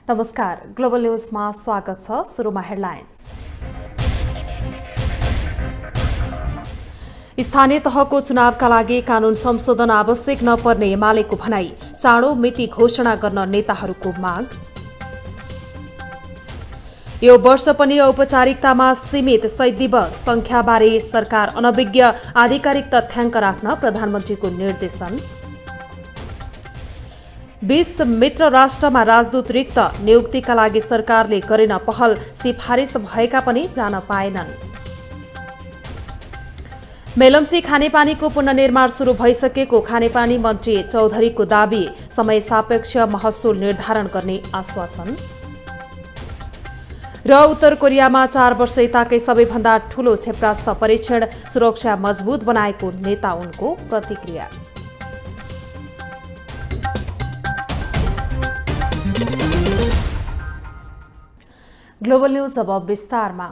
नमस्कार, ग्लोबल न्यूजमा स्वागत छ। सुरुमा हेडलाइन्स। स्थानीय तहको चुनावका लागि कानून संशोधन आवश्यक नपर्ने एमालेको भनाई, चाँडो मिति घोषणा गर्न नेताहरूको माग। यो वर्ष पनि औपचारिकतामा सीमित शहीद दिवस संख्याबारे सरकार अनभिज्ञ, आधिकारिक तथ्याङ्क राख्न प्रधानमन्त्रीको निर्देशन। 20 मित्र राष्ट्रमा राजदूत रिक्त, नियुक्तिका लागि सरकारले गरेन पहल, सिफारिस भएका पनि जान पाएनन्। मेलम्ची खानेपानीको पुनर्निर्माण शुरू भइसकेको खानेपानी मन्त्री चौधरीको दाबी, समय सापेक्ष महसुल निर्धारण गर्ने आश्वासन। र उत्तर कोरियामा 4 वर्ष यताकै सबैभन्दा ठूलो क्षेपणास्त्र परीक्षण, सुरक्षा मजबुत बनाएको नेता उनको प्रतिक्रिया। ग्लोबल न्यूज अब विस्तारमा।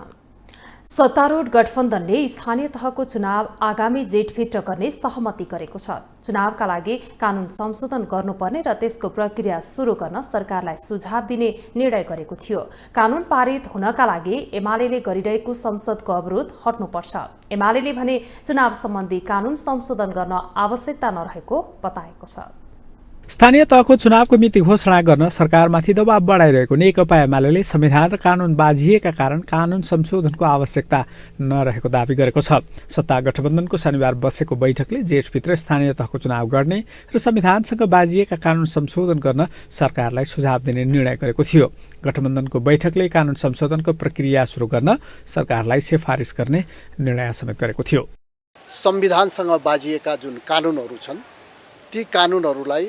सत्तारूढ गठबन्धनले स्थानीय तहको चुनाव आगामी जेठभित्र गर्ने सहमति गरेको छ। चुनावका लागि कानून संशोधन गर्नुपर्ने र त्यसको प्रक्रिया सुरु गर्न सरकारलाई सुझाव दिने निर्णय गरेको थियो। कानून पारित हुनका लागि एमालेले गरिरहेको संसदको अवरोध हट्नुपर्छ। एमालेले भने चुनाव सम्बन्धी कानून संशोधन गर्न आवश्यकता नरहेको बताएको छ। स्थानीय तहको चुनावको मिति घोषणा गर्न सरकारमाथि दबाव बढाइरहेको नेकपा एमाले संविधान र कानून बाझिएका कारण कानून संशोधनको आवश्यकता नरहेको दावी गरेको छ। सत्ता गठबन्धनको शनिबार बसेको बैठकले जेठभित्र स्थानीय तहको चुनाव गर्ने र संविधानसँग बाझिएका कानून संशोधन गर्न सरकारलाई सुझाव दिने निर्णय गरेको थियो। गठबन्धनको बैठकले कानून संशोधनको प्रक्रिया सुरु गर्न सरकारलाई सिफारिस गर्ने निर्णय समेत गरेको थियो। संविधानसँग बाझिएका जुन कानूनहरू छन् ती कानूनहरूलाई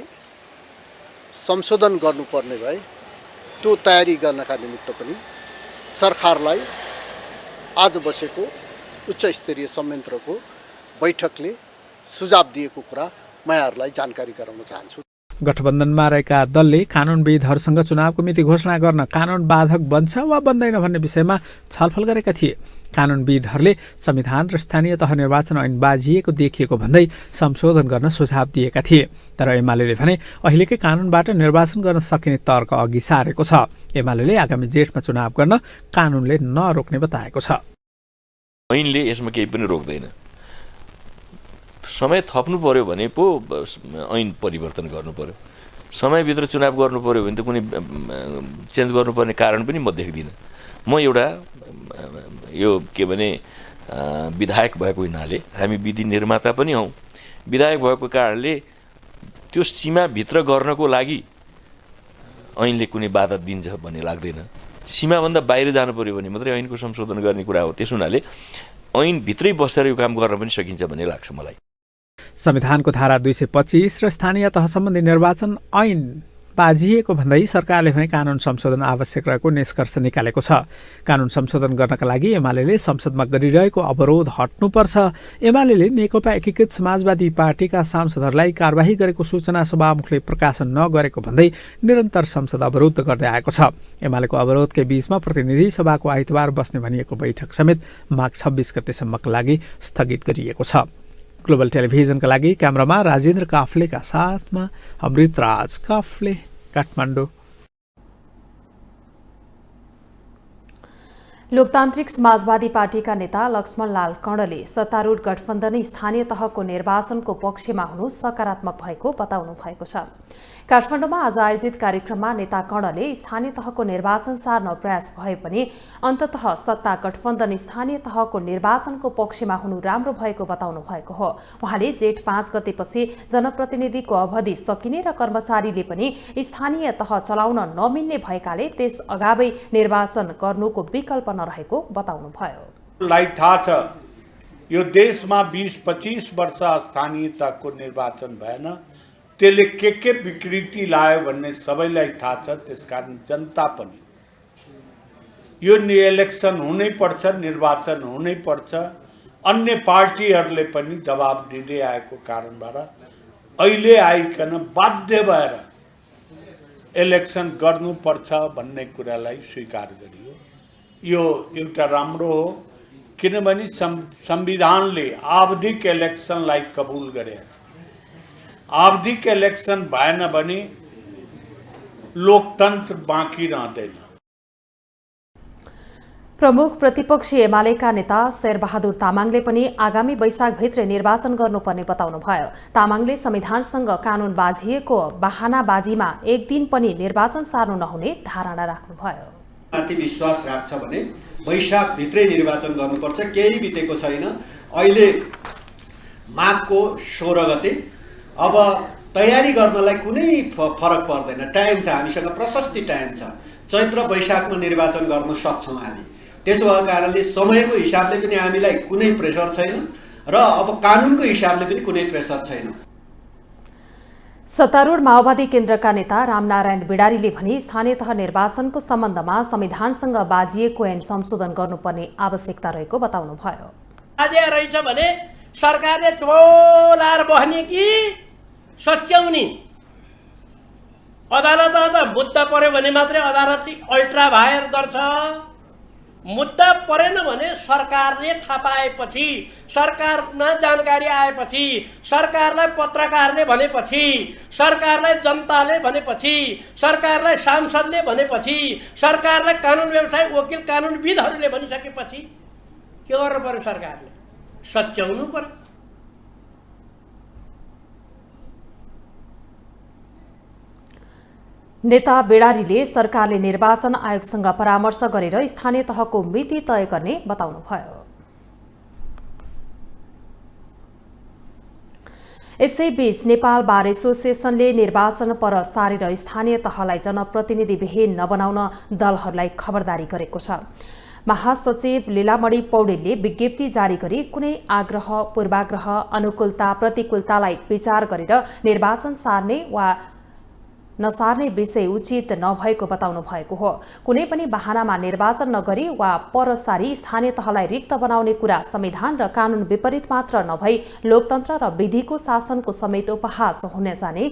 संशोधन गर्नुपर्ने भए त्यो तयारी गर्नका निमित्त पनि सरकारलाई आज बसेको उच्च स्तरीय संयन्त्रको बैठकले सुझाव दिएको कुरा म यहाँहरूलाई जानकारी गराउन चाहन्छु। गठबन्धनमा रहेका दलले कानूनविदहरूसँग चुनावको मिति घोषणा गर्न कानून बाधक बन्छ वा बन्दैन भन्ने विषयमा छलफल गरेका थिए। कानूनविदहरूले संविधान र स्थानीय तह निर्वाचन ऐन बाझिएको देखिएको भन्दै संशोधन गर्न सुझाव दिएका थिए। तर एमाले भने अहिलेकै कानूनबाट निर्वाचन गर्न सकिने तर्क अघि सारेको छ। एमाले आगामी जेठमा चुनाव गर्न कानूनले नरोक्ने बताएको छ। ऐनले यसमा केही पनि रोक्दैन। समय थप्नु पर्यो भने पो ऐन परिवर्तन गर्नु पर्यो। समयभित्र चुनाव गर्नु पर्यो भने त कुनै चेन्ज गर्नुपर्ने कारण पनि म देख्दिनँ। म एउटा यो के भने विधायक भएको हुनाले हामी विधि निर्माता पनि हौँ। विधायक भएको कारणले त्यो सीमाभित्र गर्नको लागि ऐनले कुनै बाधा दिन्छ भन्ने लाग्दैन। सीमाभन्दा बाहिर जानु पर्यो भने मात्रै ऐनको संशोधन गर्ने कुरा हो। त्यस हुनाले ऐनभित्रै बसेर यो काम गर्न पनि सकिन्छ भन्ने लाग्छ मलाई। संविधानको धारा 225 र स्थानीय तह सम्बन्धी निर्वाचन ऐन बाझिएको भन्दै सरकारले भने कानून संशोधन आवश्यक रहेको निष्कर्ष निकालेको छ। कानून संशोधन गर्नका लागि एमाले संसदमा गरिरहेको अवरोध हट्नुपर्छ। एमाले नेकपा एकीकृत समाजवादी पार्टीका सांसदहरूलाई कारबाही गरेको सूचना सभामुखले प्रकाशन नगरेको भन्दै निरन्तर संसद अवरुद्ध गर्दै आएको छ। एमालेको अवरोधकै बीचमा प्रतिनिधि सभाको आइतबार बस्ने भनिएको बैठक समेत माघ 26 गतेसम्मका लागि स्थगित गरिएको छ। ग्लोबल टेलिभिजनका लागि क्यामेरामा राजेन्द्र काफ्लेका साथमा अमृतराज काफ्ले, काठमाडौँ। लोकतान्त्रिक समाजवादी पार्टीका नेता लक्ष्मणलाल कणले सत्तारूढ गठबन्धन स्थानीय तहको निर्वाचनको पक्षमा हुनु सकारात्मक भएको बताउनु भएको छ। काठमाडौँमा आज आयोजित कार्यक्रममा नेता कणले स्थानीय तहको निर्वाचन सार्न प्रयास भए पनि अन्ततः सत्ता गठबन्धन स्थानीय तहको निर्वाचनको पक्षमा हुनु राम्रो भएको बताउनु भएको हो। उहाँले जेठ 5 गतेपछि जनप्रतिनिधिको अवधि सकिने र कर्मचारीले पनि स्थानीय तह चलाउन नमिल्ने भएकाले त्यस अगावै निर्वाचन गर्नुको विकल्प नरहेको बताउनु भयो। लाई थाहा छ यो देशमा 20-25 वर्ष स्थानीय तहको निर्वाचन भएन। त्यसले के विकृति लायो भन्ने सबैलाई थाहा छ। त्यसकारण जनता पनि यो इलेक्सन हुनै पर्छ, निर्वाचन हुनै पर्छ। अन्य पार्टीहरूले पनि दबाब दिँदै आएको कारणबाट अहिले आइकन बाध्य भएर इलेक्सन गर्नुपर्छ भन्ने कुरालाई स्वीकार गरियो। यो एउटा राम्रो हो किनभने संविधानले आवधिक इलेक्सनलाई कबुल गरेको छ। आवधिक इलेक्सन भएन भने लोकतन्त्र बाँकी रहँदैन। प्रमुख प्रतिपक्षी एमालेका नेता शेरबहादुर तामाङले पनि आगामी वैशाखभित्र निर्वाचन गर्नुपर्ने बताउनुभयो। तामाङले संविधानसँग कानून बाझिएको बहानाबाजीमा एक दिन पनि निर्वाचन सार्नु नहुने धारणा राख्नुभयो। माथि विश्वास राख्छ भने वैशाखभित्रै निर्वाचन गर्नुपर्छ। केही बितेको छैन। अहिले माघको 16 गते। अब तयारी गर्नलाई कुनै फरक पर्दैन। टाइम छ, हामीसँग प्रशस्ति टाइम छ। चैत्र वैशाखमा निर्वाचन गर्न सक्छौँ हामी। त्यसो भएको कारणले समयको हिसाबले पनि हामीलाई कुनै प्रेसर छैन र अब कानुनको हिसाबले पनि कुनै प्रेसर छैन। सत्तारूढ माओवादी केन्द्रका नेता रामनारायण बिडारीले भने स्थानीय तह निर्वाचनको सम्बन्धमा संविधानसँग बाजिएको ऐन संशोधन गर्नुपर्ने आवश्यकता रहेको बताउनुभयो। अझै रहेछ भने सरकारले चोलाएर बस्ने कि सच्याउने। अदालत मुद्दा पर्यो भने मात्रै अदालतले अल्ट्रा भायर गर्छ। मुद्दा परेन भने सरकारले थाहा पाएपछि, सरकारमा जानकारी आएपछि, सरकारलाई पत्रकारले भनेपछि, सरकारलाई जनताले भनेपछि, सरकारलाई सांसदले भनेपछि, सरकारलाई कानुन व्यवसाय वकिल कानुनविदहरूले भनिसकेपछि के गर्नु पर्यो? सरकारले सच्याउनु पर्यो। नेता बिडारीले सरकारले निर्वाचन आयोगसँग परामर्श गरेर स्थानीय तहको मिति तय गर्ने बताउनुभयो। यसैबीच नेपाल बार एसोसिएसनले निर्वाचन पर सारेर स्थानीय तहलाई जनप्रतिनिधिविहीन नबनाउन दलहरूलाई खबरदारी गरेको छ। महासचिव लीलामणि पौडेलले विज्ञप्ति जारी गरी कुनै आग्रह, पूर्वाग्रह, अनुकूलता, प्रतिकूलतालाई विचार गरेर निर्वाचन सार्ने वा नसार्ने विषय उचित नभएको बताउनु भएको हो। कुनै पनि बहानामा निर्वाचन नगरी वा परसारी स्थानीय तहलाई रिक्त बनाउने कुरा संविधान र कानून विपरीत मात्र नभई लोकतन्त्र र विधिको शासनको समेत उपहास हुन जाने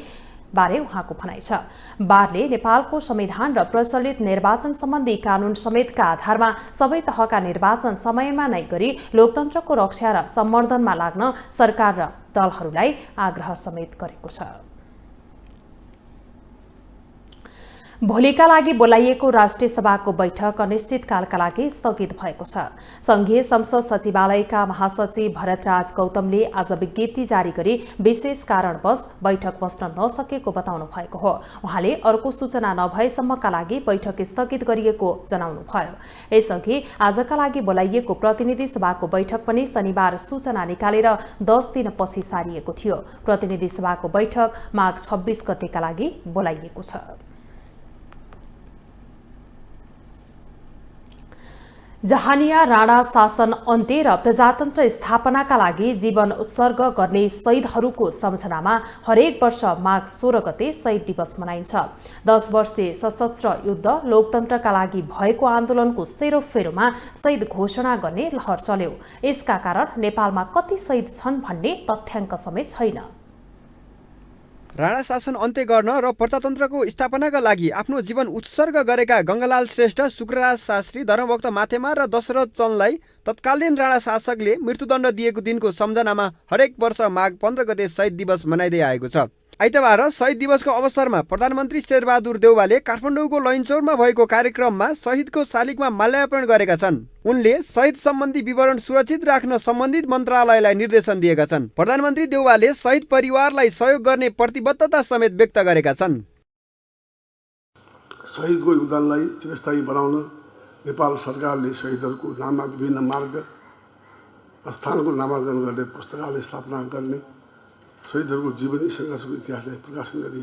बारे उहाँको भनाइ छ। बारले नेपालको संविधान र प्रचलित निर्वाचन सम्बन्धी कानून समेतका आधारमा सबै तहका निर्वाचन समयमा नै गरी लोकतन्त्रको रक्षा र सम्वर्धनमा लाग्न सरकार र दलहरूलाई आग्रह समेत गरेको छ। भोलिका लागि बोलाइएको राष्ट्रिय सभाको बैठक अनिश्चितकालका लागि स्थगित भएको छ। संघीय संसद सचिवालयका महासचिव भरतराज गौतमले आज विज्ञप्ति जारी गरी विशेष कारणवश बैठक बस्न नसकेको बताउनु भएको हो। उहाँले अर्को सूचना नभएसम्मका लागि बैठक स्थगित गरिएको जनाउनुभयो। यसअघि आजका लागि बोलाइएको प्रतिनिधि सभाको बैठक पनि शनिबार सूचना निकालेर 10 दिनपछि सारिएको थियो। प्रतिनिधि सभाको बैठक माघ 26 गतेका लागि बोलाइएको छ। जहानिया राणा शासन अन्त्य र प्रजातन्त्र स्थापनाका लागि जीवन उत्सर्ग गर्ने शहीदहरूको सम्झनामा हरेक वर्ष माघ 16 गते शहीद दिवस मनाइन्छ। 10 वर्षे सशस्त्र युद्ध लोकतन्त्रका लागि भएको आन्दोलनको सेरोफेरोमा शहीद घोषणा गर्ने लहर चल्यो। यसका कारण नेपालमा कति शहीद छन् भन्ने तथ्याङ्क समेत छैन। राणा शासन अन्त्य गर्न र प्रजातन्त्रको स्थापनाका लागि आफ्नो जीवन उत्सर्ग गरेका गङ्गालाल श्रेष्ठ, शुक्रराज शास्त्री, धर्मभक्त माथेमा र दशरथ चन्दलाई तत्कालीन राणा शासकले मृत्युदण्ड दिएको दिनको सम्झनामा हरेक वर्ष माघ 15 गते शहीद दिवस मनाइँदै आएको छ। आइतबार शहीद दिवसको अवसरमा प्रधानमन्त्री शेरबहादुर देउवाले काठमाडौँको लैनचौरमा भएको कार्यक्रममा शहीदको शालिगमा माल्यार्पण गरेका छन्। उनले शहीद सम्बन्धी विवरण सुरक्षित राख्न सम्बन्धित मन्त्रालयलाई निर्देशन दिएका छन्। प्रधानमन्त्री देउवाले शहीद परिवारलाई सहयोग गर्ने प्रतिबद्धता समेत व्यक्त गरेका छन्। शहीदको योगदानलाई चिरस्थायी बनाउन नेपाल सरकारले शहीदहरूको नाममा विभिन्न मार्ग स्थानको नामाङ्कन गर्ने पुस्तकालय स्थापना गर्ने, शहीदहरूको जीवनी सङ्घर्षको इतिहासलाई प्रकाशन गरी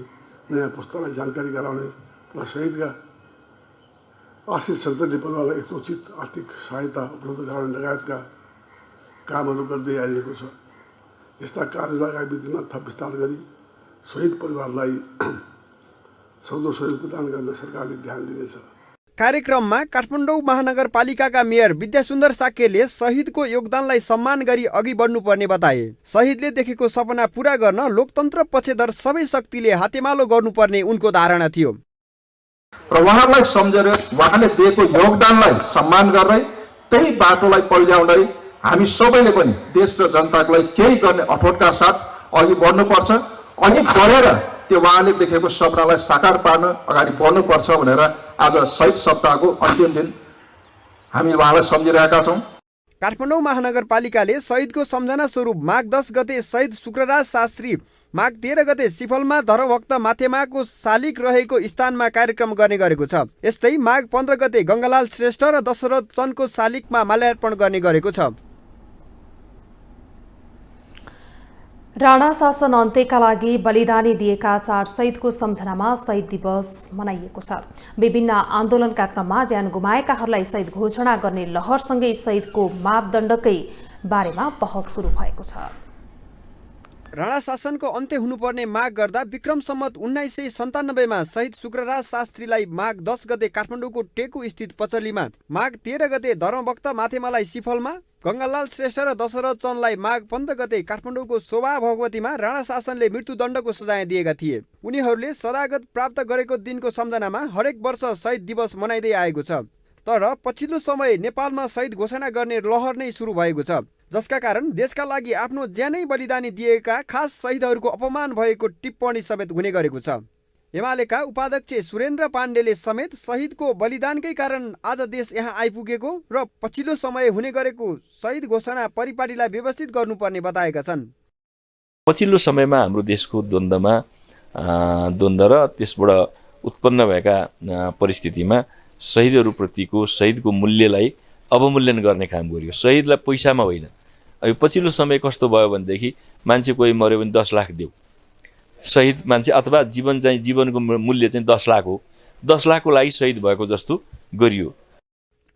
नयाँ पुस्तालाई जानकारी गराउने र शहीदका आश्रित सन्तति परिवारलाई यथोचित आर्थिक सहायता उपलब्ध गराउने लगायतका कामहरू गर्दै आइएको छ। यस्ता कार्यलाई आगामी दिनमा थप विस्तार गरी शहीद परिवारलाई सक्दो सहयोग प्रदान गर्न सरकारले ध्यान दिनेछ। कार्यक्रममा काठमाडौँ महानगरपालिकाका मेयर विद्यासुन्दर साक्यले शहीदको योगदानलाई सम्मान गरी अघि बढ्नुपर्ने बताए। शहीदले देखेको सपना पूरा गर्न लोकतन्त्र पक्षधर सबै शक्तिले हातेमालो गर्नुपर्ने उनको धारणा थियो र उहाँलाई सम्झेर उहाँले दिएको योगदानलाई सम्मान गर्दै त्यही बाटोलाई पल्झाउँदै हामी सबैले पनि देश र जनताको लागि केही गर्ने अठोटका साथ अघि बढ्नुपर्छ। अघि बढेर त्यो उहाँले देखेको सपनालाई साकार पार्न अगाडि बढ्नुपर्छ भनेर आज शहीद सप्ताहको अन्तिम दिन हामी उहाँलाई सम्झिरहेका छौँ। काठमाडौँ महानगरपालिकाले शहीदको सम्झना स्वरूप माघ 10 गते शहीद शुक्रराज शास्त्री, माघ 13 गते सिफलमा धर्मभक्त माथेमाको शालिग रहेको स्थानमा कार्यक्रम गर्ने गरेको छ। यस्तै माघ 15 गते गङ्गालाल श्रेष्ठ र दशरथ चन्दको शालिगमा माल्यार्पण गर्ने गरेको छ। राणा शासन अन्त्यका लागि बलिदानी दिएका 4 शहीदको सम्झनामा शहीद दिवस मनाइएको छ। विभिन्न आन्दोलनका क्रममा ज्यान गुमाएकाहरूलाई शहीद घोषणा गर्ने लहरसँगै शहीदको मापदण्डकै बारेमा बहस सुरु भएको छ। राणा शासनको अन्त्य हुनुपर्ने माग गर्दा विक्रम सम्वत 1997 मा शहीद शुक्रराज शास्त्रीलाई माघ 10 गते काठमाडौँको टेकु स्थित पचलीमा, माघ 13 गते धर्मभक्त माथेमालाई सिफलमा, गङ्गालाल श्रेष्ठ र दशरथ चन्दलाई माघ 15 गते काठमाडौँको शोभा भगवतीमा राणा शासनले मृत्युदण्डको सजाय दिएका थिए। उनीहरूले सदागत प्राप्त गरेको दिनको सम्झनामा हरेक वर्ष शहीद दिवस मनाइँदै आएको छ। तर पछिल्लो समय नेपालमा शहीद घोषणा गर्ने लहर नै सुरु भएको छ, जसका कारण देशका लागि आफ्नो ज्यानै बलिदानी दिएका खास शहीदहरूको अपमान भएको टिप्पणी समेत हुने गरेको छ। एमालेका उपाध्यक्ष सुरेन्द्र पाण्डेले समेत शहीदको बलिदानकै कारण आज देश यहाँ आइपुगेको र पछिल्लो समय हुने गरेको शहीद घोषणा परिपाटीलाई व्यवस्थित गर्नुपर्ने बताएका छन्। पछिल्लो समयमा हाम्रो देशको द्वन्द्व र त्यसबाट उत्पन्न भएका परिस्थितिमा शहीदहरूप्रतिको शहीदको मूल्यलाई अवमूल्यन गर्ने काम गरियो। शहीदलाई पैसामा होइन। अब पछिल्लो समय कस्तो भयो भनेदेखि मान्छे कोही मर्यो भने 10 लाख देऊ, शहीद मान्छे अथवा जीवनको मूल्य चाहिँ 10 लाख हो, 10 लाखको लागि शहीद भएको जस्तो गरियो।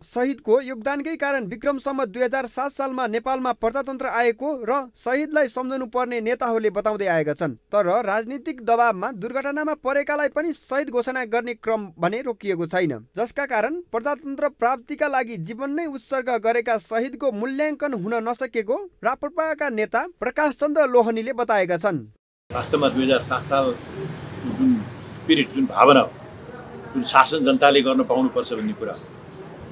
शहीदको योगदानकै कारण विक्रम सम्वत 2007 सालमा नेपालमा प्रजातन्त्र आएको र शहीदलाई सम्झनु पर्ने नेताहरूले बताउँदै आएका छन्। तर राजनीतिक दबावमा दुर्घटनामा परेकालाई पनि शहीद घोषणा गर्ने क्रम भने रोकिएको छैन, जसका कारण प्रजातन्त्र प्राप्तिका लागि जीवन नै उत्सर्ग गरेका शहीदको मूल्याङ्कन हुन नसकेको राप्रपाका नेता प्रकाश चन्द्र लोहनीले बताएका छन्। वास्तवमा 2007 साल जुन स्पिरिट, जुन भावना हो, जुन शासन जनताले गर्न पाउनुपर्छ भन्ने कुरा,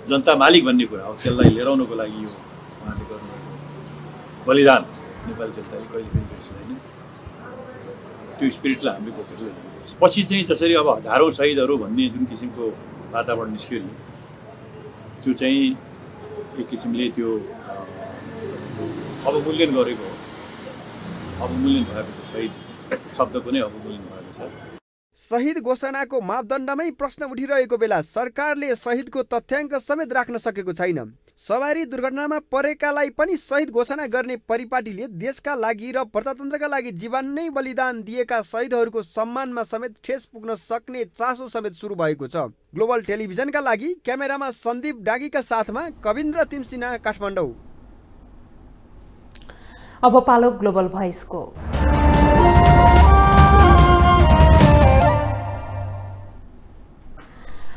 जनता मालिक भन्ने कुरा हो, त्यसलाई लिएर आउनको लागि यो उहाँले गर्नुभएको बलिदान नेपाली जनताले कहिले पनि बिर्सिँदैन। त्यो स्पिरिटलाई हामीले बोकेर लैजानुपर्छ। पछि चाहिँ जसरी अब हजारौँ शहीदहरू भन्ने जुन किसिमको वातावरण निस्क्यो नि, त्यो चाहिँ एक किसिमले त्यो अवमूल्यन गरेको हो। अवमूल्यन भएको छ, शहीद शब्दको नै अवमूल्यन भएको छ। शहीद घोषणाको मापदण्डमै प्रश्न उठिरहेको बेला सरकारले शहीदको तथ्याङ्क समेत राख्न सकेको छैन। सवारी दुर्घटनामा परेकालाई पनि शहीद घोषणा गर्ने परिपाटीले देशका लागि र प्रजातन्त्रका लागि जीवन नै बलिदान दिएका शहीदहरूको सम्मानमा समेत ठेस पुग्न सक्ने चासो समेत सुरु भएको छ। ग्लोबल टेलिभिजनका लागि क्यामेरामा सन्दीप डागीका साथमा कविन्द्र तिमसिना, काठमाडौँ। अब पालो ग्लोबल भोइसको।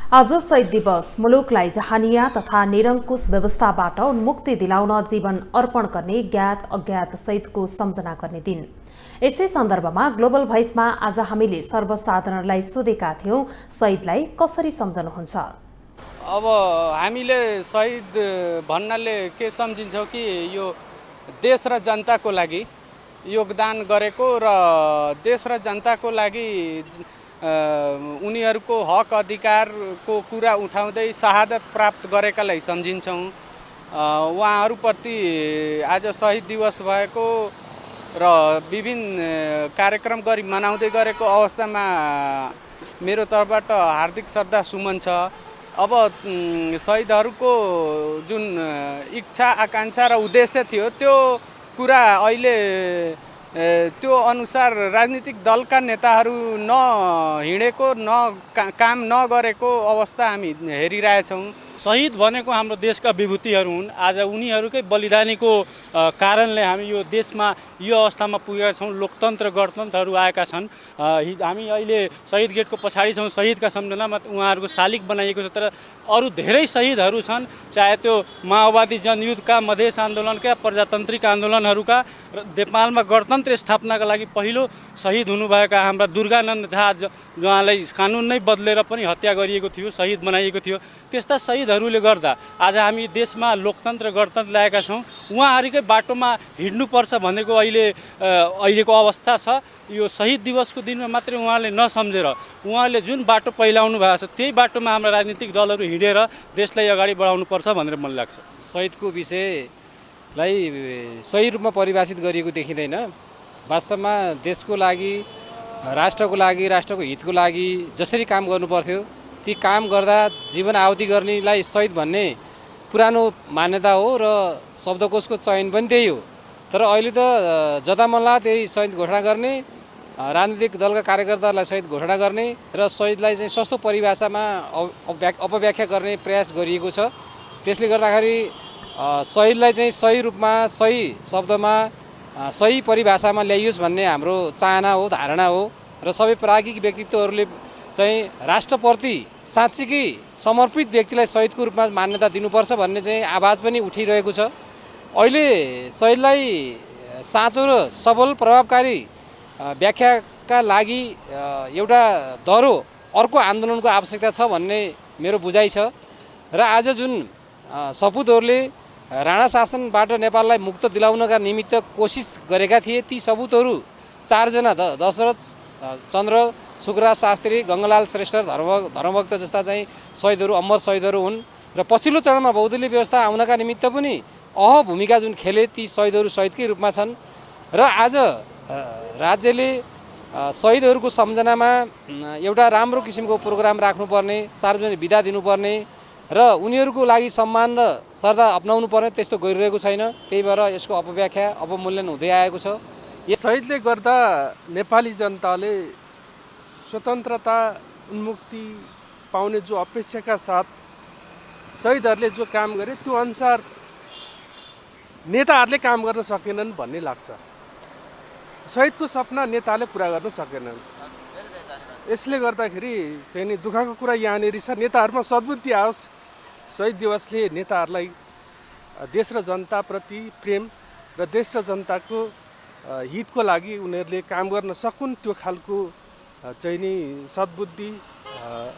आज शहीद दिवस मुलुकलाई जहानिया तथा निरङ्कुश व्यवस्थाबाट उन्मुक्ति दिलाउन जीवन अर्पण गर्ने ज्ञात अज्ञात शहीदको सम्झना गर्ने दिन। यसै सन्दर्भमा ग्लोबल भोइसमा आज हामीले सर्वसाधारणलाई सोधेका थियौं, शहीदलाई कसरी सम्झनुहुन्छ? अब हामीले शहीद भन्नाले के सम्झिन्छौँ कि यो देश र जनताको लागि योगदान गरेको र देश र जनताको लागि उनीहरूको हक अधिकारको कुरा उठाउँदै शहादत प्राप्त गरेकालाई सम्झिन्छौँ। उहाँहरूप्रति आज शहीद दिवस भएको र विभिन्न कार्यक्रम गरी मनाउँदै गरेको अवस्थामा मेरो तर्फबाट हार्दिक श्रद्धा सुमन छ। अब शहीदहरूको जुन इच्छा आकाङ्क्षा र उद्देश्य थियो त्यो कुरा अहिले त्यो अनुसार राजनीतिक दलका नेताहरू नहिँडेको काम नगरेको अवस्था हामी हेरिरहेछौँ। शहीद भनेको हाम्रो देशका विभूतिहरू हुन्। आज उनीहरूकै बलिदानीको कारणले हामी यो देशमा यो अवस्थामा पुगेका छौँ। लोकतन्त्र गणतन्त्रहरू आएका छन्। हामी अहिले शहीद गेटको पछाडि छौँ। शहीदका सम्झनामा उहाँहरूको शालिग बनाइएको छ। तर अरू धेरै शहीदहरू छन्, चाहे त्यो माओवादी जनयुद्धका, मधेस आन्दोलनका, प्रजातान्त्रिक आन्दोलनहरूका, नेपालमा गणतन्त्र स्थापनाका लागि पहिलो शहीद हुनुभएका हाम्रा दुर्गानन्द झा, उहाँलाई कानुन नै बदलेर पनि हत्या गरिएको थियो, शहीद बनाइएको थियो। त्यस्ता शहीदहरूले गर्दा आज हामी देशमा लोकतन्त्र गणतन्त्र ल्याएका छौँ। उहाँहरूकै बाटोमा हिँड्नुपर्छ भनेको अहिलेको अवस्था छ। यो शहीद दिवसको दिनमा मात्रै उहाँले नसम्झेर उहाँले जुन बाटो पहिलाउनु भएको छ त्यही बाटोमा हाम्रा राजनीतिक दलहरू हिँडेर देशलाई अगाडि बढाउनुपर्छ भनेर मलाई लाग्छ। शहीदको विषयलाई सही रूपमा परिभाषित गरिएको देखिँदैन। वास्तवमा देशको लागि, राष्ट्रको लागि, राष्ट्रको हितको लागि जसरी काम गर्नुपर्थ्यो ती काम गर्दा जीवन आहुति गर्नेलाई शहीद भन्ने पुरानो मान्यता हो र शब्दकोशको चयन पनि त्यही हो। तर अहिले त जता मन लाग्यो त्यही शहीद घोषणा गर्ने, राजनीतिक दलका कार्यकर्ताहरूलाई शहीद घोषणा गर्ने र शहीदलाई चाहिँ सस्तो परिभाषामा अपव्याख्या गर्ने प्रयास गरिएको छ। त्यसले गर्दाखेरि शहीदलाई चाहिँ सही रूपमा, सही शब्दमा, सही परिभाषामा ल्याइयोस् भन्ने हाम्रो चाहना हो, धारणा हो र सबै प्राज्ञिक व्यक्तित्वहरूले चाहिँ राष्ट्रप्रति साँच्चीकै समर्पित व्यक्तिलाई शहीदको रूपमा मान्यता दिनुपर्छ भन्ने चाहिँ आवाज पनि उठिरहेको छ। अहिले शहीदलाई साँचो र सबल प्रभावकारी व्याख्याका लागि एउटा दह्रो अर्को आन्दोलनको आवश्यकता छ भन्ने मेरो बुझाइ छ। र आज जुन सपुतहरूले राणा शासनबाट नेपाललाई मुक्त दिलाउनका निमित्त कोसिस गरेका थिए ती सपुतहरू 4 जना दशरथ चन्द्र, सुखराज शास्त्री, गङ्गालाल श्रेष्ठ, धर्मभक्त जस्ता चाहिँ शहीदहरू, अमर शहीदहरू हुन्। र पछिल्लो चरणमा बहुदलीय व्यवस्था आउनका निमित्त पनि भूमिका जुन खेले ती शहीदहरू शहीदकै रूपमा छन्। र आज राज्यले शहीदहरूको सम्झनामा एउटा राम्रो किसिमको प्रोग्राम राख्नुपर्ने, सार्वजनिक बिदा दिनुपर्ने र उनीहरूको लागि सम्मान र श्रद्धा अपनाउनु पर्ने त्यस्तो गरिरहेको छैन। त्यही भएर यसको अपव्याख्या, अपमूल्यन हुँदै आएको छ। शहीदले गर्दा नेपाली जनताले स्वतन्त्रता, उन्मुक्ति पाउने जो अपेक्षाका साथ शहीदहरूले जो काम गरे त्यो अनुसार नेताहरूले काम गर्न सकेनन् भन्ने लाग्छ। शहीदको सपना नेताले पुरा गर्न सकेनन्। यसले गर्दाखेरि चाहिँ नि दुःखको कुरा यहाँनिर छ। नेताहरूमा सद्बुद्धि आओस्, शहीद दिवसले नेताहरूलाई देश र जनताप्रति प्रेम र देश र जनताको हितको लागि उनीहरूले काम गर्न सकुन्, त्यो खालको चाहिँ नि सद्बुद्धि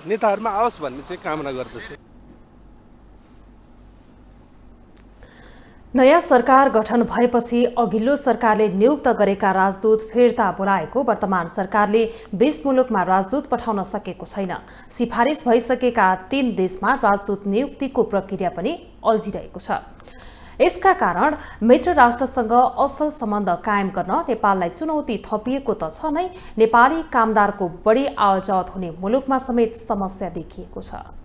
नेताहरूमा आओस् भन्ने चाहिँ कामना गर्दछु। नयाँ सरकार गठन भएपछि अघिल्लो सरकारले नियुक्त गरेका राजदूत फिर्ता बोलाएको वर्तमान सरकारले 20 मुलुकमा राजदूत पठाउन सकेको छैन। सिफारिस भइसकेका 3 देशमा राजदूत नियुक्तिको प्रक्रिया पनि अल्झिरहेको छ। यसका कारण मित्र राष्ट्रसँग असल सम्बन्ध कायम गर्न नेपाललाई चुनौती थपिएको त छ नै, नेपाली कामदारको बढी आवजावत हुने मुलुकमा समेत समस्या देखिएको छ।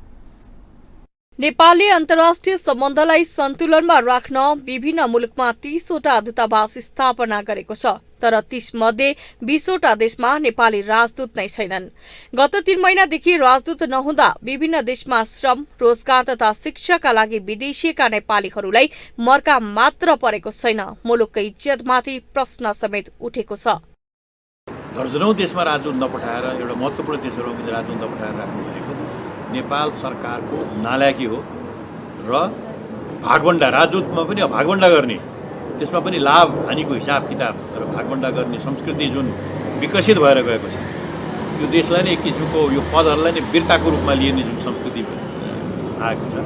नेपालले अन्तर्राष्ट्रिय सम्बन्धलाई सन्तुलनमा राख्न विभिन्न मुलुकमा 30 वटा दूतावास स्थापना गरेको छ। तर 30 मध्ये 20 वटा देशमा नेपाली राजदूत नै छैनन्। गत 3 महिनादेखि राजदूत नहुँदा विभिन्न देशमा श्रम, रोजगार तथा शिक्षाका लागि विदेशिएका नेपालीहरूलाई मर्का मात्र परेको छैन, मुलुककै इज्जतमाथि प्रश्न समेत उठेको छ। दर्जनौं देशमा राजदूत नपठाएर एउटा महत्त्वपूर्ण देशहरूमा पनि राजदूत नपठाएर राख्नु भनेको नेपाल सरकारको नालायकी हो र भागवण्डा, राजदूतमा पनि भागवण्डा गर्ने, त्यसमा पनि लाभ हानिको हिसाब किताब र भागवण्डा गर्ने संस्कृति जुन विकसित भएर गएको छ, यो देशलाई नै एक किसिमको यो पदहरूलाई नै वीरताको रूपमा लिने जुन संस्कृति आएको छ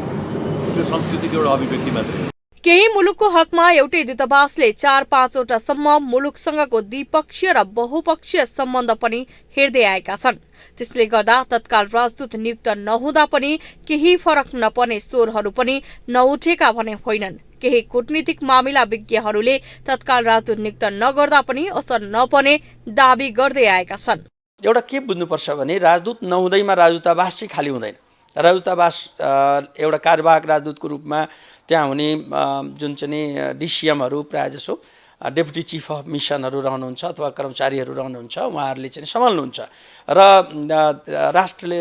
त्यो संस्कृतिको एउटा अभिव्यक्ति मात्रै हो। केही मुलुकको हकमा एउटै दूतावासले 4-5 वटासम्म मुलुकसँगको द्विपक्षीय र बहुपक्षीय सम्बन्ध पनि हेर्दै आएका छन्। त्यसले गर्दा तत्काल राजदूत नियुक्त नहुँदा पनि केही फरक नपर्ने स्वरहरू पनि नउठेका भने होइनन्। केही कूटनीतिक मामिला विज्ञहरूले तत्काल राजदूत नियुक्त नगर्दा पनि असर नपर्ने दाबी गर्दै आएका छन्। एउटा के बुझ्नुपर्छ भने राजदूत नहुँदैमा राजदूतावास चाहिँ खाली हुँदैन। राजदूतावास एउटा कार्यवाहक राजदूतको रूपमा त्यहाँ हुने जुन चाहिँ डिसिएमहरू प्रायःजसो डेपुटी चिफ अफ मिसनहरू रहनुहुन्छ अथवा कर्मचारीहरू रहनुहुन्छ, उहाँहरूले चाहिँ सम्हाल्नुहुन्छ र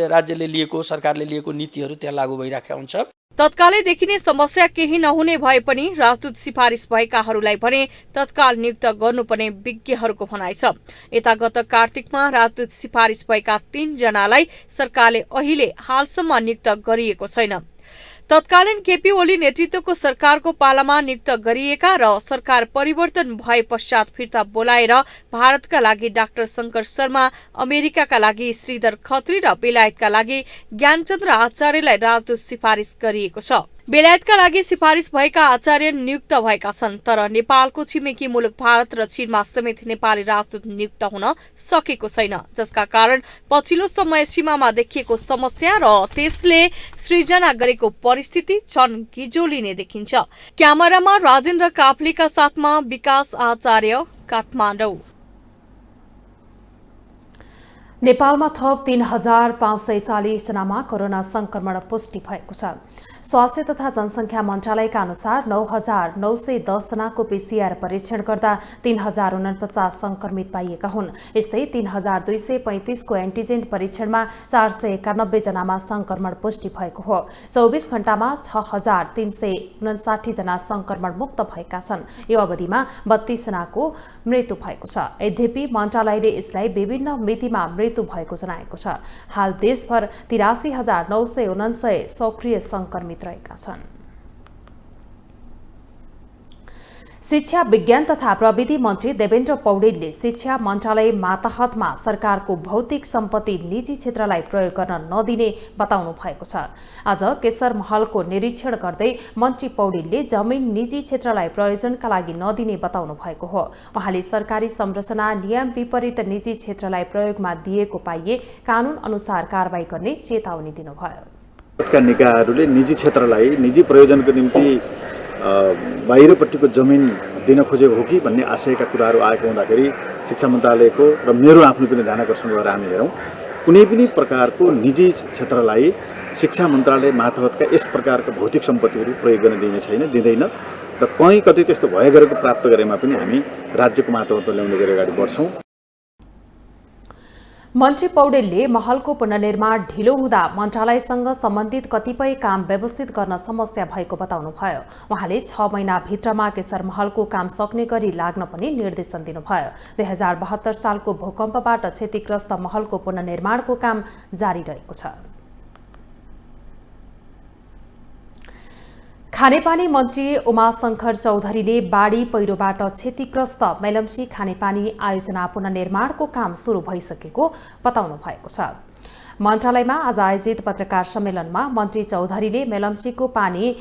राज्यले लिएको, सरकारले लिएको नीतिहरू त्यहाँ लागू भइरहेको हुन्छ। तत्कालै देखिने समस्या केही नहुने भए पनि राजदूत सिफारिस भएकाहरूलाई भने तत्काल नियुक्त गर्नुपर्ने विज्ञहरूको भनाइ छ। यता गत कार्तिकमा राजदूत सिफारिस भएका 3 जनालाई सरकारले अहिले हालसम्म नियुक्त गरिएको छैन। तत्कालीन केपी ओली नेतृत्वको सरकारको पालामा नियुक्त गरिएका र सरकार परिवर्तन भए पश्चात फिर्ता बोलाएर भारतका लागि डाक्टर शंकर शर्मा, अमेरिकाका लागि श्रीधर खत्री र बेलायतका लागि ज्ञानचन्द्र आचार्यलाई राजदूत सिफारिस गरिएको छ। बेलायतका लागि सिफारिस भएका आचार्य नियुक्त भएका छन्, तर नेपालको छिमेकी मुलुक भारत र चीनमा समेत नेपाली राजदूत नियुक्त हुन सकेको छैन, जसका कारण पछिल्लो समय सीमामा देखिएको समस्या र त्यसले सृजना गरेको परिस्थिति झन गिजोलिने देखिन्छ। क्यामेरामा राजेन्द्र काफ्लेका साथमा विकास आचार्य, काठमाडौँ। नेपालमा थप 3540 जनामा कोरोना संक्रमण पुष्टि भएको छ। स्वास्थ्य तथा जनसंख्या मन्त्रालयका अनुसार 9910 जनाको पीसीआर परीक्षण गर्दा 3049 संक्रमित पाइएका हुन्। यस्तै 3235 को एन्टिजेन परीक्षणमा 491 जनामा संक्रमण पुष्टि भएको हो। 24 घण्टामा 6359 जना संक्रमण मुक्त भएका छन्। यो अवधिमा 32 जनाको मृत्यु भएको छ। यद्यपि मन्त्रालयले यसलाई विभिन्न मितिमा मृत्यु भएको जनाएको छ। हाल देशभर 83,979 सक्रिय संक्रमित रहेका छन्। शिक्षा विज्ञान तथा प्रविधि मन्त्री देवेन्द्र पौडेलले शिक्षा मन्त्रालय मातहतमा सरकारको भौतिक सम्पत्ति निजी क्षेत्रलाई प्रयोग गर्न नदिने बताउनु भएको छ। आज केशर महलको निरीक्षण गर्दै मन्त्री पौडेलले जमिन निजी क्षेत्रलाई प्रयोजनका लागि नदिने बताउनु भएको हो। उहाँले सरकारी संरचना नियम विपरीत निजी क्षेत्रलाई प्रयोगमा दिएको पाइए कानून अनुसार कारबाही गर्ने चेतावनी दिनुभयो। निकायहरूले निजी क्षेत्रलाई निजी प्रयोजनको निम्ति बाहिरपट्टिको जमिन दिन खोजेको हो कि भन्ने आशयका कुराहरू आएको हुँदाखेरि शिक्षा मन्त्रालयको र मेरो आफ्नो पनि ध्यानकर्षण गरेर हामी हेरौँ, कुनै पनि प्रकारको निजी क्षेत्रलाई शिक्षा मन्त्रालय मातहतका यस प्रकारका भौतिक सम्पत्तिहरू प्रयोग गर्न दिने छैन, दिँदैन र कहीँ कतै त्यस्तो भए गरेको प्राप्त गरेमा पनि हामी राज्यको मातहतमा ल्याउने गरी अगाडि बढ्छौँ। मन्त्री पौडेलले महलको पुनर्निर्माण ढिलो हुँदा मन्त्रालयसँग सम्बन्धित कतिपय काम व्यवस्थित गर्न समस्या भएको बताउनुभयो। उहाँले 6 महिनाभित्रमा केशर महलको काम सक्ने गरी लाग्न पनि निर्देशन दिनुभयो। 2072 सालको भूकम्पबाट क्षतिग्रस्त महलको पुनर्निर्माणको काम जारी रहेको छ। खानेपानी मन्त्री उमाशंकर चौधरीले बाढी पहिरोबाट क्षतिग्रस्त मेलम्ची खानेपानी आयोजना पुनर्निर्माणको काम सुरु भइसकेको बताउनु भएको छ। मन्त्रालयमा आज आयोजित पत्रकार सम्मेलनमा मन्त्री चौधरीले मेलम्चीको पानी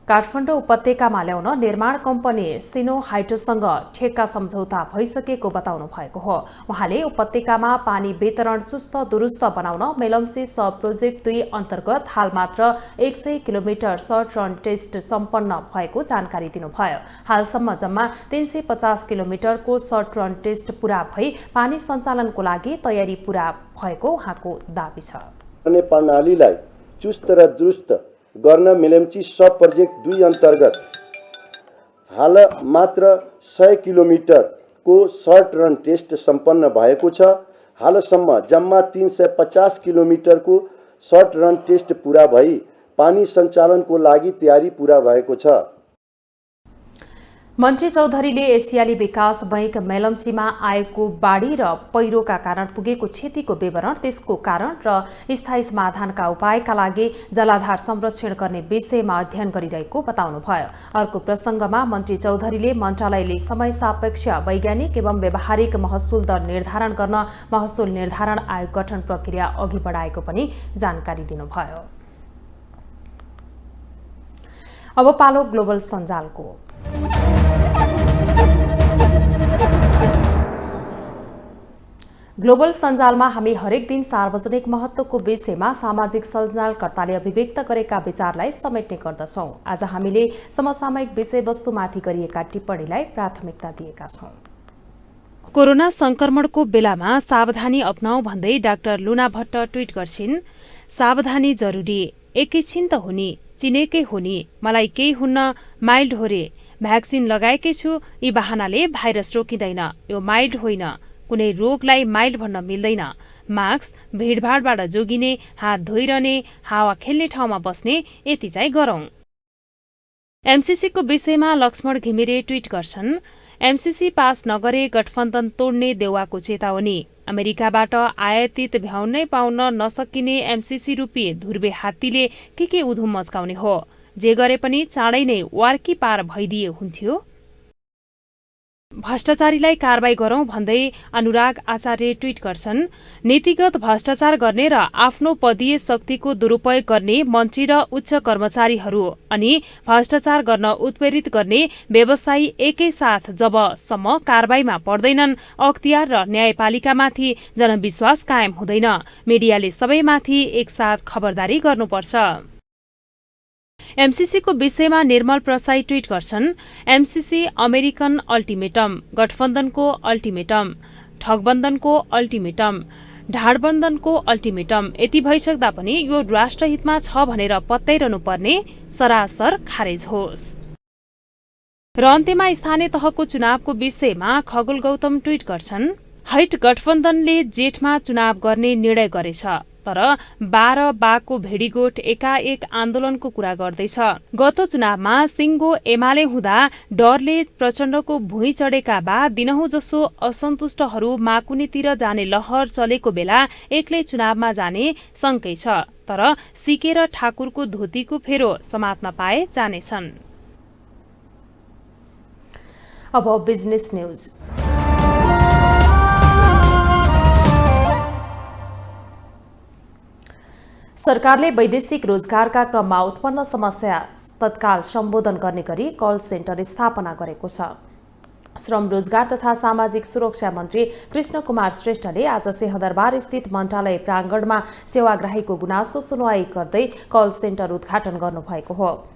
काठमाडौँ उपत्यकामा ल्याउन निर्माण कम्पनी सिनो हाइड्रोसँग ठेक्का सम्झौता भइसकेको बताउनु भएको हो। उहाँले उपत्यकामा पानी वितरण चुस्त दुरुस्त बनाउन मेलम्ची सब प्रोजेक्ट 2 अन्तर्गत हाल मात्र 100 किलोमिटर सर्ट रन टेस्ट सम्पन्न भएको जानकारी दिनुभयो। हालसम्म जम्मा 350 किलोमिटरको सर्ट रन टेस्ट पूरा भई पानी सञ्चालनको लागि तयारी पूरा भएको उहाँको दाबी छ। प्रणालीलाई चुस्त र दुरुस्त गर्न मेलम्ची सब प्रोजेक्ट 2 अन्तर्गत हाल मात्र 100 किलोमिटरको सर्ट रन टेस्ट सम्पन्न भएको छ। हालसम्म जम्मा 350 किलोमिटरको सर्ट रन टेस्ट पूरा भई पानी सञ्चालनको लागि तयारी पूरा भएको छ। मन्त्री चौधरीले एसियाली विकास बैंक मेलम्चीमा आएको बाढी र पहिरोका कारण पुगेको क्षतिको विवरण, त्यसको कारण र स्थायी समाधानका उपायका लागि जलाधार संरक्षण गर्ने विषयमा अध्ययन गरिरहेको बताउनुभयो। अर्को प्रसङ्गमा मन्त्री चौधरीले मन्त्रालयले समय सापेक्ष वैज्ञानिक एवं व्यावहारिक महसुल दर निर्धारण गर्न महसुल निर्धारण आयोग गठन प्रक्रिया अघि बढाएको पनि जानकारी दिनुभयो। अब पालो ग्लोबल सञ्जालको। ग्लोबल सञ्जालमा हामी हरेक दिन सार्वजनिक महत्त्वको विषयमा सामाजिक सञ्जालकर्ताले अभिव्यक्त गरेका विचारलाई समेट्ने गर्दछौँ। आज हामीले समसामयिक विषयवस्तुमाथि गरिएका टिप्पणीलाई प्राथमिकता दिएका छौँ। कोरोना संक्रमणको बेलामा सावधानी अपनाऊ भन्दै डाक्टर लुना भट्ट ट्वीट गर्छिन्, सावधानी जरुरी, एकैछिन त हुने, चिनेकै हुने, मलाई केही हुन्न, माइल्ड हो रे, भ्याक्सिन लगाएकै छु, यी बहानाले भाइरस रोकिँदैन, यो माइल्ड होइन, कुनै रोगलाई माइल्ड भन्न मिल्दैन, मास्क, भिडभाडबाट जोगिने, हात धोइरहने, हावा खेल्ने ठाउँमा बस्ने, यति चाहिँ गरौं। एमसीसीको विषयमा लक्ष्मण घिमिरे ट्वीट गर्छन्, एमसीसी पास नगरे गठबन्धन तोड्ने देउवाको चेतावनी, अमेरिकाबाट आयातित भ्याउनै पाउन नसकिने एमसीसी रूपी धुर्बे हात्तीले के उधुम मच्काउने हो, जे गरे पनि चाँडै नै वार्की पार भइदिए हुन्थ्यो। भ्रष्टाचारीलाई कारबाही गरौं भन्दै अनुराग आचार्य ट्वीट गर्छन्। नीतिगत भ्रष्टाचार गर्ने र आफ्नो पदीय शक्तिको दुरूपयोग गर्ने मन्त्री र उच्च कर्मचारीहरू अनि भ्रष्टाचार गर्न उत्प्रेरित गर्ने व्यवसायी एकैसाथ जबसम्म कारबाहीमा पर्दैनन् अख्तियार र न्यायपालिकामाथि जनविश्वास कायम हुँदैन। मिडियाले सबैमाथि एकसाथ खबरदारी गर्नुपर्छ। एमसीसीको विषयमा निर्मल प्रसाई ट्वीट गर्छन्। एमसीसी अमेरिकन अल्टिमेटम, गठबन्धनको अल्टिमेटम, ठगबन्धनको अल्टिमेटम, ढाडबन्धनको अल्टिमेटम यति भइसक्दा पनि यो राष्ट्रहितमा छ भनेर पत्याइरहनु पर्ने सरासर खारेज होस्। र अन्त्यमा स्थानीय तहको चुनावको विषयमा खगोल गौतम ट्वीट गर्छन्। हैट गठबन्धनले जेठमा चुनाव गर्ने निर्णय गरेछ, तर 12 बाको भेडीगोठ एकाएक आन्दोलनको कुरा गर्दैछ। गत चुनावमा सिंगो एमाले हुँदा डरले प्रचण्डको भुइँ चढेका बाद दिनहुँ जसो असन्तुष्टहरू माकुनीतिर जाने लहर चलेको बेला एक्लै चुनावमा जाने शंकै छ, तर सिकेर ठाकुरको धोतीको फेरो समात्न पाए जानेछन्। अब बिजनेस न्यूज। सरकारले वैदेशिक रोजगारका क्रममा उत्पन्न समस्या तत्काल सम्बोधन गर्ने गरी कल सेन्टर स्थापना गरेको छ। श्रम रोजगार तथा सामाजिक सुरक्षा मन्त्री कृष्ण कुमार श्रेष्ठले आज सिंहदरबार स्थित मन्त्रालय प्राङ्गणमा सेवाग्राहीको गुनासो सुनवाई गर्दै कल सेन्टर उद्घाटन गर्नुभएको हो।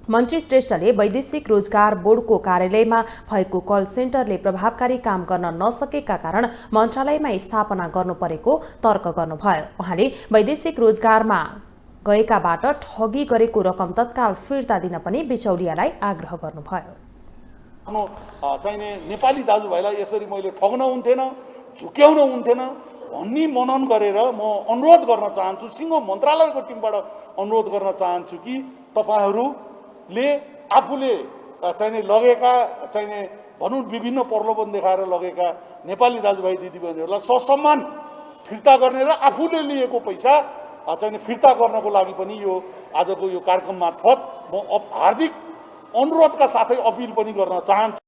मन्त्री श्रेष्ठले वैदेशिक रोजगार बोर्डको कार्यालयमा भएको कल सेन्टरले प्रभावकारी काम गर्न नसकेका कारण मन्त्रालयमा स्थापना गर्नु परेको तर्क गर्नुभयो। उहाँले वैदेशिक रोजगारमा गएकाबाट ठगी गरेको रकम तत्काल फिर्ता दिन पनि बिचौलियालाई आग्रह गर्नुभयो। चाहिने नेपाली दाजुभाइलाई यसरी मैले ठग्न हुन्थेन, झुक्याउन हुन्थेन भन्ने मनन गरेर म अनुरोध गर्न चाहन्छु, सिंह मन्त्रालयको टिमबाट अनुरोध गर्न चाहन्छु कि तपाईहरूले आफूले चाहिने लगेका चाहिने भनौँ विभिन्न प्रलोभन देखाएर लगेका नेपाली दाजुभाइ दिदीबहिनीहरूलाई ससम्मान फिर्ता गर्ने र आफूले लिएको पैसा चाहिने फिर्ता गर्नको लागि पनि यो आजको यो कार्यक्रम मार्फत म हार्दिक अनुरोधका साथै अपिल पनि गर्न चाहन्छु।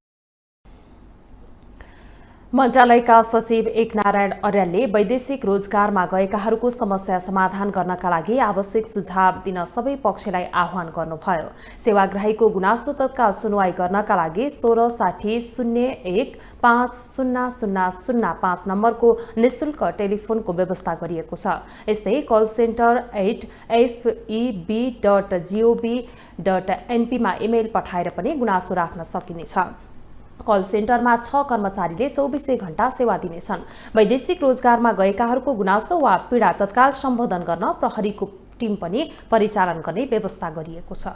मन्त्रालयका सचिव एकनारायण अर्यालले वैदेशिक रोजगारमा गएकाहरूको समस्या समाधान गर्नका लागि आवश्यक सुझाव दिन सबै पक्षलाई आह्वान गर्नुभयो। सेवाग्राहीको गुनासो तत्काल सुनवाई गर्नका लागि 166001500005 नम्बरको निशुल्क टेलिफोनको व्यवस्था गरिएको छ। यस्तै कल सेन्टर @feb.gov.np मा इमेल पठाएर पनि गुनासो राख्न सकिनेछ। कल सेन्टरमा 6 कर्मचारीले 24 घण्टा सेवा दिनेछन्। वैदेशिक रोजगारमा गएकाहरूको गुनासो वा पीडा तत्काल सम्बोधन गर्न प्रहरीको टिम पनि परिचालन गर्ने व्यवस्था गरिएको छ।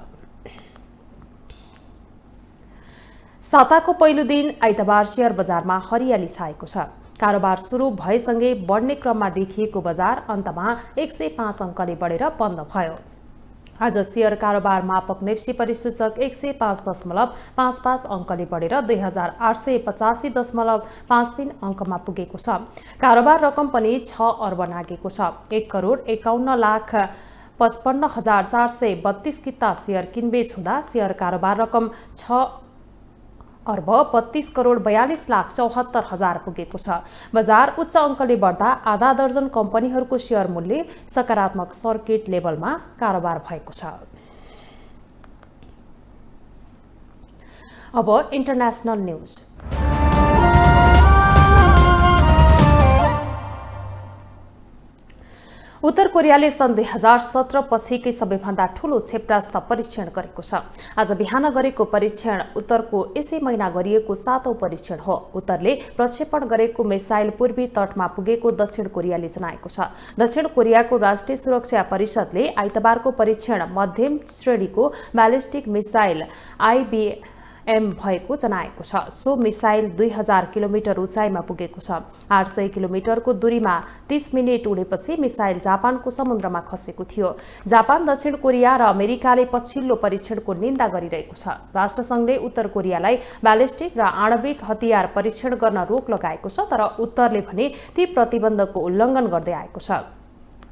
साताको पहिलो दिन आइतबार शेयर बजारमा हरियाली छाएको छ। कारोबार सुरु भएसँगै बढ्ने क्रममा देखिएको बजार अन्तमा 105 अङ्कले बढेर बन्द भयो। आज शेयर कारोबार मापक नेप्सी परिसूचक 105.55 अङ्कले बढेर 2885.53 अङ्कमा पुगेको छ। कारोबार रकम पनि 6 अर्ब नागेको छ। 1,51,55,432 किता शेयर किनबेच हुँदा शेयर कारोबार रकम 6,32,42,74,000 पुगेको छ। बजार उच्च अङ्कले बढ्दा आधा दर्जन कम्पनीहरूको शेयर मूल्य सकारात्मक सर्किट लेभलमा कारोबार भएको छ। अब इन्टरनेशनल न्यूज। उत्तर कोरियाले सन् 2017 पछिकै सबैभन्दा ठूलो क्षेपणास्त्र परीक्षण गरेको छ। आज बिहान गरेको परीक्षण उत्तरको यसै महिना गरिएको 7औं परीक्षण हो। उत्तरले प्रक्षेपण गरेको मिसाइल पूर्वी तटमा पुगेको दक्षिण कोरियाले जनाएको छ। दक्षिण कोरियाको राष्ट्रिय सुरक्षा परिषदले आइतबारको परीक्षण मध्यम श्रेणीको ब्यालिस्टिक मिसाइल IBM भएको जनाएको छ। सो मिसाइल 2000 किलोमिटर उचाइमा पुगेको छ। 800 किलोमिटरको दूरीमा 30 मिनेट उडेपछि मिसाइल जापानको समुद्रमा खसेको थियो। जापान, दक्षिण कोरिया र अमेरिकाले पछिल्लो परीक्षणको निन्दा गरिरहेको छ। राष्ट्रसङ्घले उत्तर कोरियालाई ब्यालिस्टिक र आणविक हतियार परीक्षण गर्न रोक लगाएको छ, तर उत्तरले भने ती प्रतिबन्धको उल्लङ्घन गर्दै आएको छ।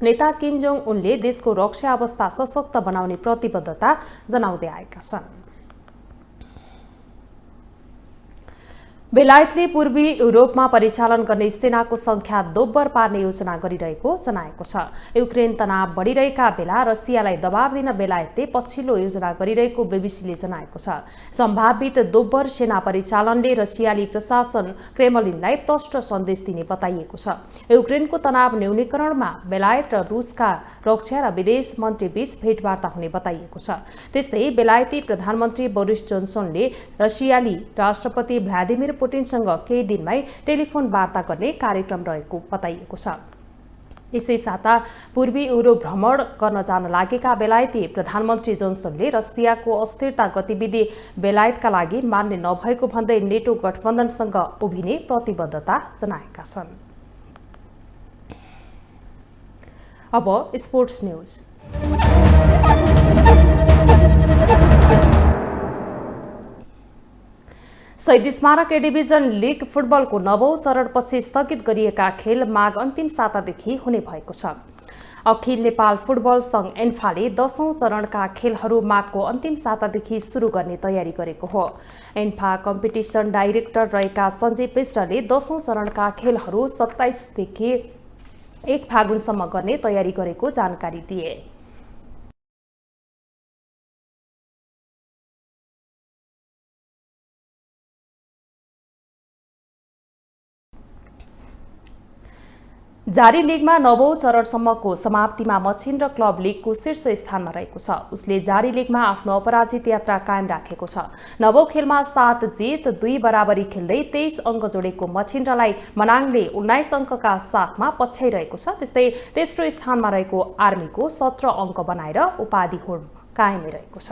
नेता किम जोङ उनले देशको रक्षा अवस्था सशक्त बनाउने प्रतिबद्धता जनाउँदै आएका छन्। बेलायतले पूर्वी युरोपमा परिचालन गर्ने सेनाको संख्या दोब्बर पार्ने योजना गरिरहेको जनाएको छ। युक्रेन तनाव बढिरहेका बेला रसियालाई दबाव दिन बेलायतले पछिल्लो योजना गरिरहेको बीबीसीले जनाएको छ। सम्भावित दोब्बर सेना परिचालनले रसियाली प्रशासन क्रेमलिनलाई प्रष्ट सन्देश दिने बताइएको छ। युक्रेनको तनाव न्यूनीकरणमा बेलायत र रुसका रक्षा र विदेश मन्त्री बीच भेटवार्ता हुने बताइएको छ। त्यस्तै बेलायती प्रधानमन्त्री बोरिस जोन्सनले रसियाली राष्ट्रपति भ्लादिमिर पुटिनसँग केही दिनमै टेलिफोन वार्ता गर्ने कार्यक्रम रहेको बताइएको छ। यसै साता पूर्वी युरोप भ्रमण गर्न जान लागेका बेलायती प्रधानमन्त्री जोन्सनले रसियाको अस्थिरता गतिविधि बेलायतका लागि मान्य नभएको भन्दै नेटो गठबन्धनसँग उभिने प्रतिबद्धता जनाएका छन्। अब स्पोर्ट्स न्यूज। शहीद स्मारक ए डिभिजन लिग फुटबलको 9औं चरणपछि स्थगित गरिएका खेल माघ अन्तिम सातादेखि हुने भएको छ। अखिल नेपाल फुटबल संघ एन्फाले 10औं चरणका खेलहरू माघको अन्तिम सातादेखि सुरु गर्ने तयारी गरेको हो। एन्फा कम्पिटिसन डाइरेक्टर रहेका सञ्जीव मिश्रले 10औं चरणका खेलहरू 27 देखि 1 फागुनसम्म गर्ने तयारी गरेको जानकारी दिए। जारी लिगमा 9औं चरणसम्मको समाप्तिमा मछिन्द्र क्लब लिगको शीर्ष स्थानमा रहेको छ। उसले जारी लिगमा आफ्नो अपराजित यात्रा कायम राखेको छ। 9औं खेलमा 7 जित 2 बराबरी खेल्दै 23 अङ्क जोडेको मछिन्द्रलाई मनाङले 19 अङ्कका साथमा पछ्याइरहेको छ। त्यस्तै तेस्रो स्थानमा रहेको आर्मीको 17 अङ्क बनाएर उपाधि होड कायमै रहेको छ।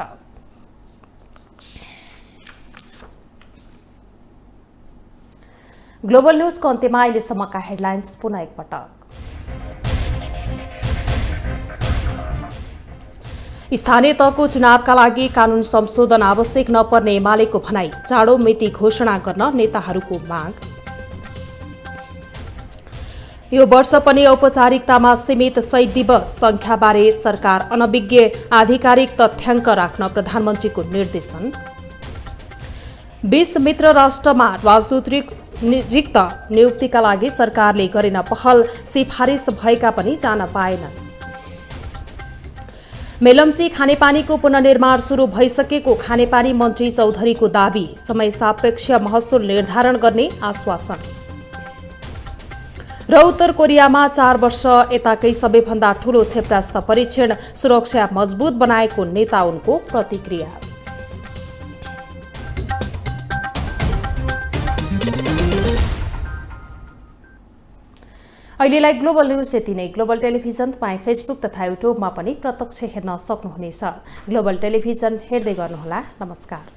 ग्लोबल न्यूजको अन्त्यमा अहिलेसम्मका हेडलाइन्स पुनः एकपटक। स्थानीय तहको चुनावका लागि कानून संशोधन आवश्यक नपर्ने एमालेको भनाई। चाँडो मिति घोषणा गर्न नेताहरूको माग। यो वर्ष पनि औपचारिकतामा सीमित शहीद दिवस संख्याबारे सरकार अनभिज्ञ आधिकारिक तथ्याङ्क राख्न प्रधानमन्त्रीको निर्देशन। 20 मित्र राष्ट्रमा राजदूत रिक्त नियुक्तिका लागि सरकारले गरेन पहल। सिफारिस भएका पनि जान पाएनन्। मेलम्ची खानेपानीको पुनर्निर्माण सुरु भइसकेको खानेपानी मन्त्री चौधरीको दाबी। समय सापेक्ष महसुल निर्धारण गर्ने आश्वासन। र उत्तर कोरियामा 4 वर्ष यताकै सबैभन्दा ठूलो क्षेपणास्त्र परीक्षण। सुरक्षा मजबुत बनाएको नेता उनको प्रतिक्रिया। अहिलेलाई ग्लोबल न्यूज यति नै। ग्लोबल टेलिभिजन तपाईँ फेसबुक तथा युट्युबमा पनि प्रत्यक्ष हेर्न सक्नुहुनेछ। ग्लोबल टेलिभिजन हेर्दै गर्नुहोला। नमस्कार।